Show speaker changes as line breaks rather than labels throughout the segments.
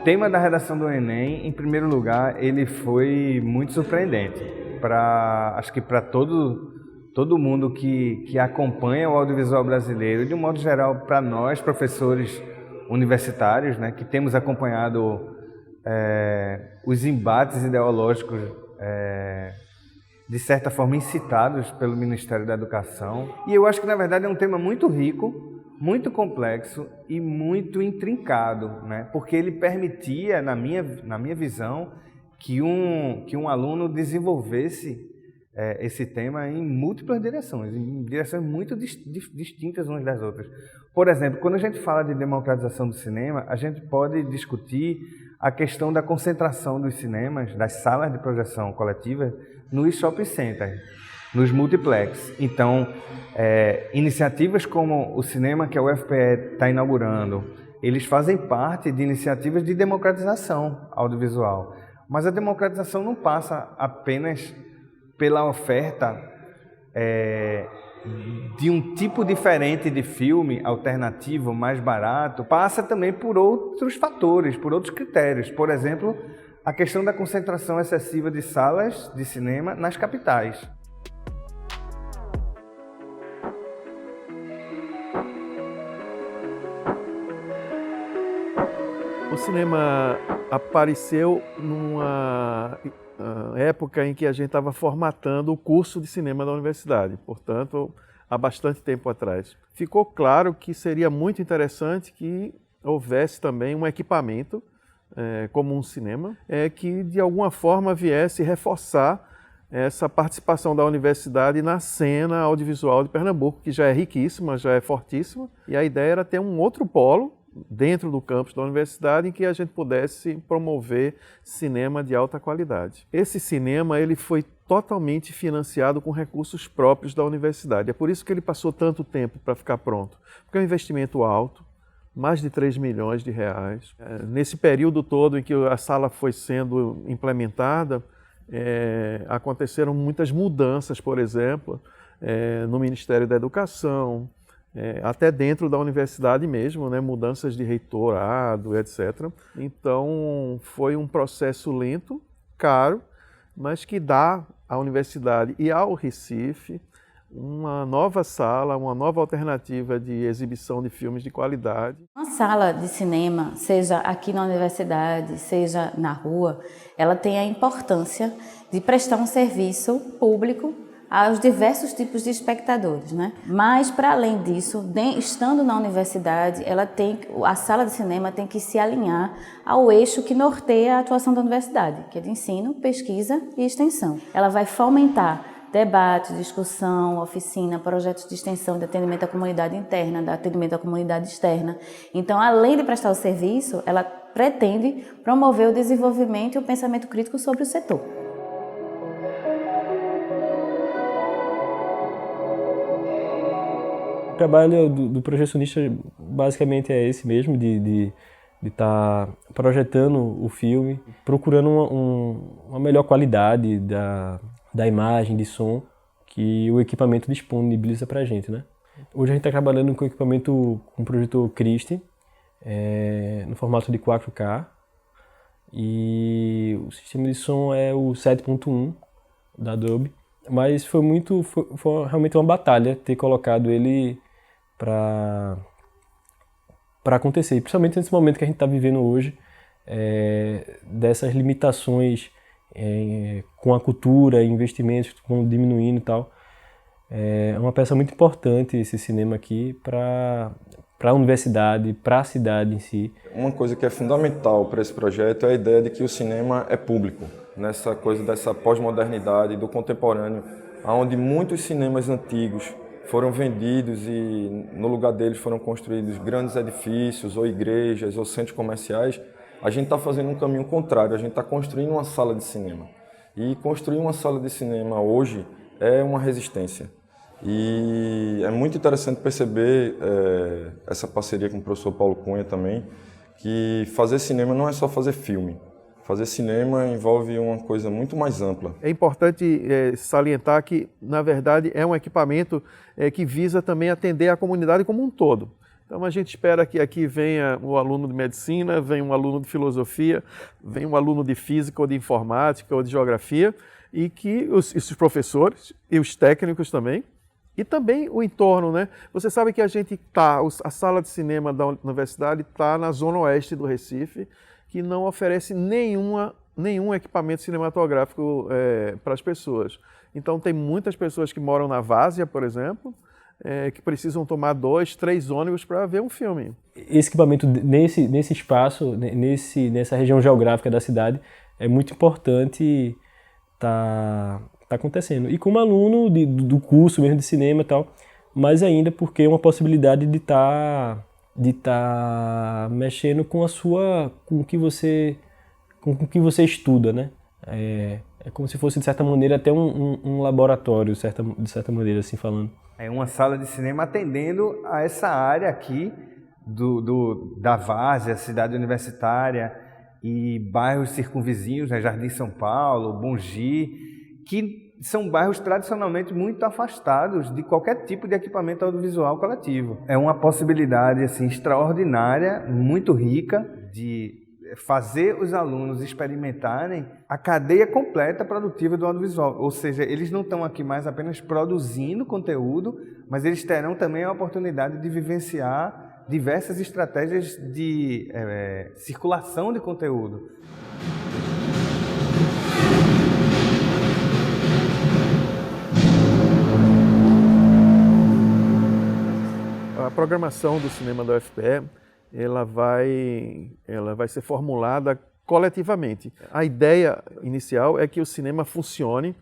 tema da redação do Enem, em primeiro lugar, ele foi muito surpreendente. Acho que para todo mundo que acompanha o audiovisual brasileiro, de um modo geral, para nós, professores universitários, né, que temos acompanhado os embates ideológicos, de certa forma, incitados pelo Ministério da Educação. E eu acho que, na verdade, é um tema muito rico, muito complexo e muito intrincado, né? Porque ele permitia, na minha visão, que um aluno desenvolvesse esse tema em múltiplas direções, em direções muito distintas umas das outras. Por exemplo, quando a gente fala de democratização do cinema, a gente pode discutir a questão da concentração dos cinemas, das salas de projeção coletiva, nos shopping centers, nos multiplex. Então, iniciativas como o cinema que a UFPE está inaugurando, eles fazem parte de iniciativas de democratização audiovisual. Mas a democratização não passa apenas pela oferta de um tipo diferente de filme alternativo, mais barato, passa também por outros fatores, por outros critérios. Por exemplo, a questão da concentração excessiva de salas de cinema nas capitais.
O cinema apareceu numa época em que a gente estava formatando o curso de cinema da universidade, portanto, há bastante tempo atrás. Ficou claro que seria muito interessante que houvesse também um equipamento, como um cinema, que de alguma forma viesse reforçar essa participação da universidade na cena audiovisual de Pernambuco, que já é riquíssima, já é fortíssima, e a ideia era ter um outro polo dentro do campus da universidade em que a gente pudesse promover cinema de alta qualidade. Esse cinema ele foi totalmente financiado com recursos próprios da universidade. É por isso que ele passou tanto tempo para ficar pronto, porque é um investimento alto, mais de 3 milhões de reais. Nesse período todo em que a sala foi sendo implementada, aconteceram muitas mudanças, por exemplo, no Ministério da Educação, até dentro da universidade mesmo, né, mudanças de reitorado, etc. Então, foi um processo lento, caro, mas que dá à universidade e ao Recife uma nova sala, uma nova alternativa de exibição de filmes de qualidade.
Uma sala de cinema, seja aqui na universidade, seja na rua, ela tem a importância de prestar um serviço público aos diversos tipos de espectadores, né? Mas, para além disso, estando na universidade, a sala de cinema tem que se alinhar ao eixo que norteia a atuação da universidade, que é de ensino, pesquisa e extensão. Ela vai fomentar debate, discussão, oficina, projetos de extensão de atendimento à comunidade interna, de atendimento à comunidade externa. Então, além de prestar o serviço, ela pretende promover o desenvolvimento e o pensamento crítico sobre o setor.
O trabalho do projecionista basicamente é esse mesmo, de estar projetando o filme, procurando uma melhor qualidade da imagem, de som, que o equipamento disponibiliza para a gente, né? Hoje a gente está trabalhando com equipamento, com o projetor Christie, no formato de 4K, e o sistema de som é o 7.1 da Adobe, mas foi realmente uma batalha ter colocado ele para acontecer, e principalmente nesse momento que a gente está vivendo hoje, dessas limitações com a cultura, investimentos diminuindo e tal. É uma peça muito importante esse cinema aqui para a universidade, para a cidade em si.
Uma coisa que é fundamental para esse projeto é a ideia de que o cinema é público, nessa coisa dessa pós-modernidade, do contemporâneo, onde muitos cinemas antigos foram vendidos e no lugar deles foram construídos grandes edifícios, ou igrejas, ou centros comerciais. A gente está fazendo um caminho contrário, a gente está construindo uma sala de cinema. E construir uma sala de cinema hoje é uma resistência. E é muito interessante perceber essa parceria com o professor Paulo Cunha também, que fazer cinema não é só fazer filme. Fazer cinema envolve uma coisa muito mais ampla.
É importante salientar que, na verdade, é um equipamento que visa também atender a comunidade como um todo. Então a gente espera que aqui venha o aluno de medicina, venha um aluno de filosofia, venha um aluno de física ou de informática ou de geografia, e que os professores e os técnicos também, e também o entorno, né? Você sabe que a sala de cinema da universidade está na zona oeste do Recife, que não oferece nenhum equipamento cinematográfico para as pessoas. Então tem muitas pessoas que moram na Várzea, por exemplo, que precisam tomar 2, 3 ônibus para ver um filme.
Esse equipamento nesse espaço, nessa região geográfica da cidade, é muito importante tá acontecendo. E como aluno do curso mesmo de cinema e tal, mais ainda porque é uma possibilidade de tá mexendo com com o que você estuda, né? É como se fosse, de certa maneira, até um laboratório, de certa maneira, assim falando.
É uma sala de cinema atendendo a essa área aqui da Várzea, cidade universitária e bairros circunvizinhos, né? Jardim São Paulo, Bongi, que são bairros tradicionalmente muito afastados de qualquer tipo de equipamento audiovisual coletivo. É uma possibilidade assim, extraordinária, muito rica, de fazer os alunos experimentarem a cadeia completa produtiva do audiovisual. Ou seja, eles não estão aqui mais apenas produzindo conteúdo, mas eles terão também a oportunidade de vivenciar diversas estratégias de circulação de conteúdo.
A programação do cinema da UFPE, ela vai ser formulada coletivamente. A ideia inicial é que o cinema funcione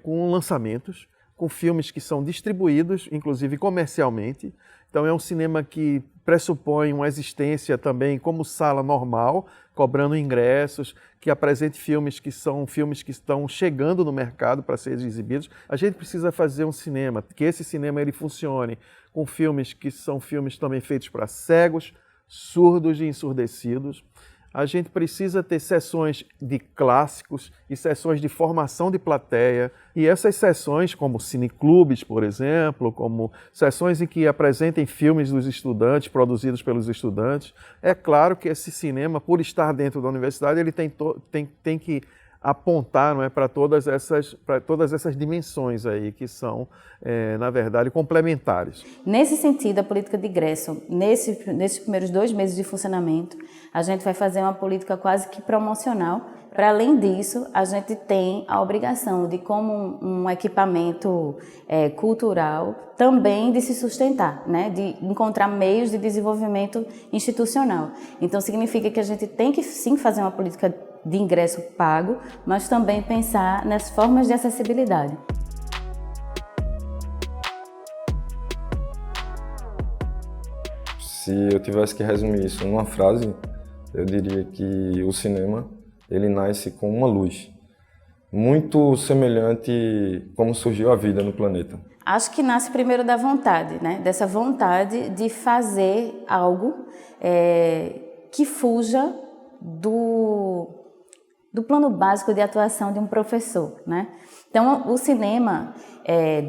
com lançamentos, com filmes que são distribuídos, inclusive comercialmente. Então é um cinema que pressupõe uma existência também como sala normal, cobrando ingressos, que apresente filmes que são filmes que estão chegando no mercado para serem exibidos. A gente precisa fazer um cinema, que esse cinema ele funcione com filmes que são filmes também feitos para cegos, surdos e ensurdecidos. A gente precisa ter sessões de clássicos e sessões de formação de plateia. E essas sessões, como cineclubes, por exemplo, como sessões em que apresentem filmes dos estudantes, produzidos pelos estudantes. É claro que esse cinema, por estar dentro da universidade, ele tem que apontar, não é, para todas essas dimensões aí que são, na verdade, complementares.
Nesse sentido, a política de ingresso, nesses primeiros 2 meses de funcionamento, a gente vai fazer uma política quase que promocional. Para além disso, a gente tem a obrigação de, como um equipamento cultural, também de se sustentar, né? De encontrar meios de desenvolvimento institucional. Então, significa que a gente tem que sim fazer uma política de ingresso pago, mas também pensar nas formas de acessibilidade.
Se eu tivesse que resumir isso numa frase, eu diria que o cinema ele nasce com uma luz, muito semelhante como surgiu a vida no planeta.
Acho que nasce primeiro da vontade, né? Dessa vontade de fazer algo que fuja do plano básico de atuação de um professor, né? Então, o cinema,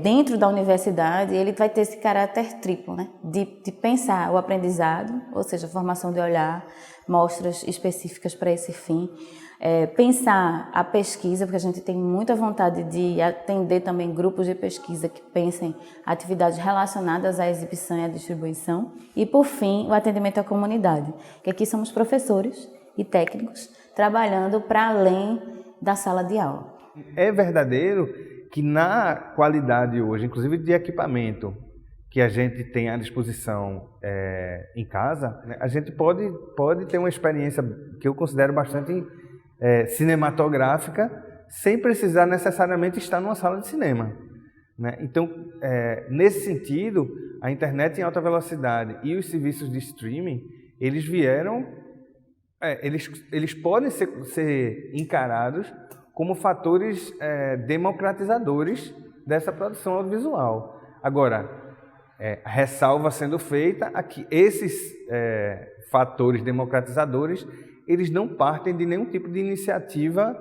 dentro da universidade, ele vai ter esse caráter triplo, né? De pensar o aprendizado, ou seja, formação de olhar, mostras específicas para esse fim, pensar a pesquisa, porque a gente tem muita vontade de atender também grupos de pesquisa que pensem atividades relacionadas à exibição e à distribuição, e, por fim, o atendimento à comunidade, que aqui somos professores e técnicos trabalhando para além da sala de aula.
É verdadeiro que na qualidade hoje, inclusive de equipamento que a gente tem à disposição em casa, né, a gente pode ter uma experiência que eu considero bastante cinematográfica sem precisar necessariamente estar numa sala de cinema, né? Então, nesse sentido, a internet em alta velocidade e os serviços de streaming, eles vieram, eles podem ser encarados como fatores democratizadores dessa produção audiovisual. Agora, ressalva sendo feita a que esses fatores democratizadores, eles não partem de nenhum tipo de iniciativa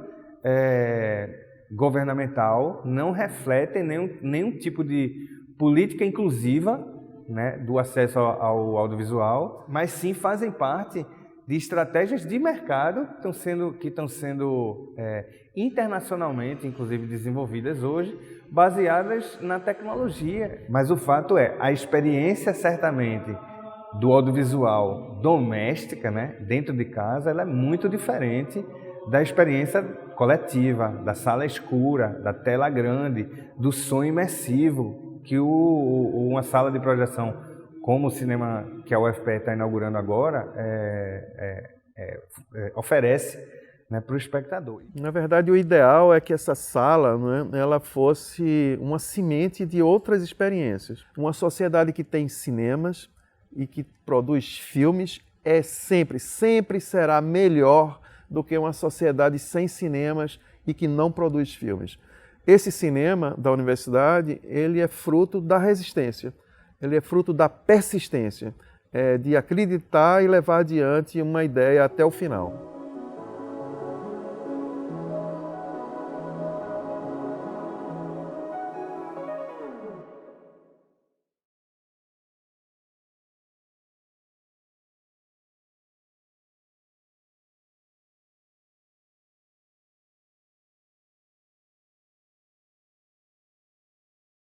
governamental, não refletem nenhum tipo de política inclusiva né, do acesso ao audiovisual, mas sim fazem parte de estratégias de mercado que estão sendo internacionalmente, inclusive, desenvolvidas hoje, baseadas na tecnologia. Mas o fato é, a experiência, certamente, do audiovisual doméstica, né, dentro de casa, ela é muito diferente da experiência coletiva, da sala escura, da tela grande, do som imersivo que uma sala de projeção como o cinema que a UFPE está inaugurando agora oferece, né, para o espectador.
Na verdade, o ideal é que essa sala, né, ela fosse uma semente de outras experiências. Uma sociedade que tem cinemas e que produz filmes sempre será melhor do que uma sociedade sem cinemas e que não produz filmes. Esse cinema da universidade, ele é fruto da resistência, ele é fruto da persistência, de acreditar e levar adiante uma ideia até o final.